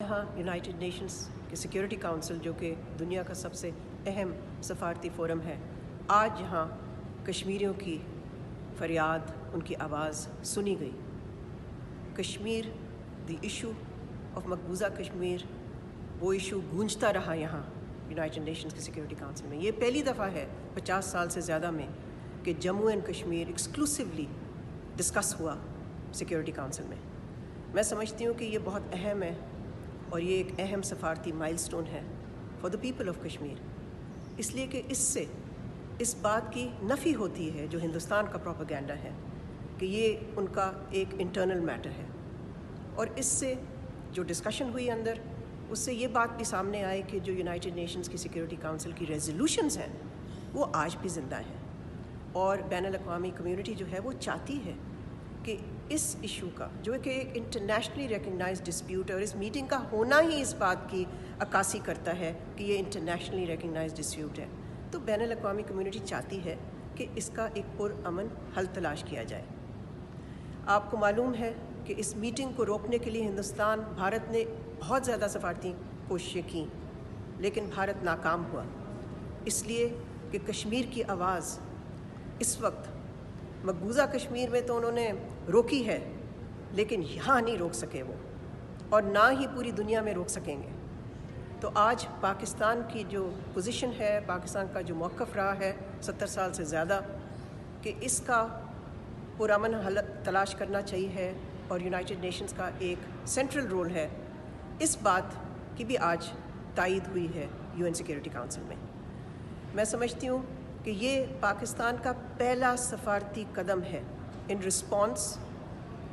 यहाँ United Nations के Security council जो कि दुनिया का सबसे अहम सफारती फोरम है, आज यहाँ कश्मीरियों की फरियाद, उनकी आवाज़ सुनी गई। कश्मीर, द इशू ऑफ मकबूजा कश्मीर, वो इशू गूंजता रहा यहाँ यूनाइटेड नेशंस के सिक्योरिटी काउंसिल में। ये पहली दफ़ा है 50 साल से ज़्यादा में कि Jammu and Kashmir exclusively discuss हुआ सिक्योरिटी काउंसिल में। मैं समझती हूँ कि ये बहुत अहम है और ये एक अहम सफारती माइलस्टोन है for the people of Kashmir, इसलिए कि इससे इस बात की नफ़ी होती है जो हिंदुस्तान का प्रोपेगेंडा है कि ये उनका एक इंटरनल मैटर है। और इससे जो डिस्कशन हुई अंदर, उससे ये बात भी सामने आई कि जो यूनाइटेड नेशंस की सिक्योरिटी काउंसिल की रेजोल्यूशंस हैं वो आज भी ज़िंदा हैं और बैनुल-अक़वामी कम्युनिटी जो है वो चाहती है कि इस इशू का, जो कि एक इंटरनेशनली रिकग्नाइज्ड डिस्प्यूट है और इस मीटिंग का होना ही इस बात की अक्कासी करता है कि ये इंटरनेशनली रिकग्नाइज्ड डिस्प्यूट है, तो बैनुल-अक़वामी कम्युनिटी चाहती है कि इसका एक पुरअमन हल तलाश किया जाए। आपको मालूम है कि इस मीटिंग को रोकने के लिए हिंदुस्तान, भारत ने बहुत ज़्यादा सफारती कोशिशें की, लेकिन भारत नाकाम हुआ, इसलिए कि कश्मीर की आवाज़ इस वक्त मकबूजा कश्मीर में तो उन्होंने रोकी है, लेकिन यहाँ नहीं रोक सके वो, और ना ही पूरी दुनिया में रोक सकेंगे। तो आज पाकिस्तान की जो पोजीशन है, पाकिस्तान का जो मौक़िफ़ रहा है 70 साल से ज़्यादा, कि इसका पुरअमन हल तलाश करना चाहिए है और यूनाइटेड नेशंस का एक सेंट्रल रोल है, इस बात की भी आज तायीद हुई है यूएन सिक्योरिटी काउंसिल में। मैं समझती हूँ कि ये पाकिस्तान का पहला सफारती कदम है in response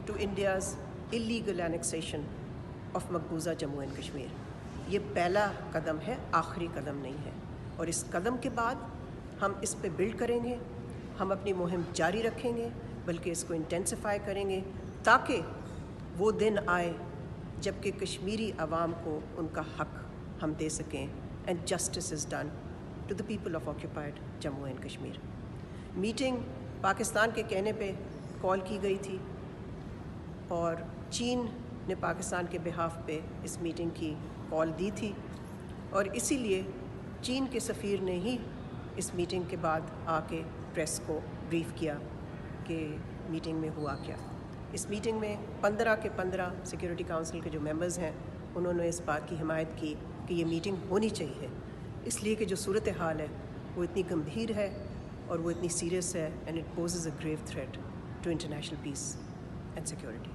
to India's illegal annexation of मकबूजा जम्मू एंड कश्मीर। ये पहला कदम है, आखिरी कदम नहीं है, और इस कदम के बाद हम इस पे बिल्ड करेंगे, हम अपनी मुहिम जारी रखेंगे, बल्कि इसको इंटेंसिफाई करेंगे ताकि वो दिन आए जबकि कश्मीरी आवाम को उनका हक हम दे सकें and justice is done to the people of occupied Jammu and Kashmir। Meeting Pakistan के कहने पे कॉल की गई थी और चीन ने पाकिस्तान के बिहाफ पे इस मीटिंग की कॉल दी थी, और इसीलिए चीन के सफ़ीर ने ही इस मीटिंग के बाद आके प्रेस को ब्रीफ़ किया कि मीटिंग में हुआ क्या। इस मीटिंग में 15 के 15 सिक्योरिटी काउंसिल के जो मेंबर्स हैं उन्होंने इस बात की हिमायत की कि ये मीटिंग होनी चाहिए, इसलिए कि जो सूरत हाल है वो इतनी गंभीर है और वो इतनी सीरियस है, and it poses a grave threat to international peace and security.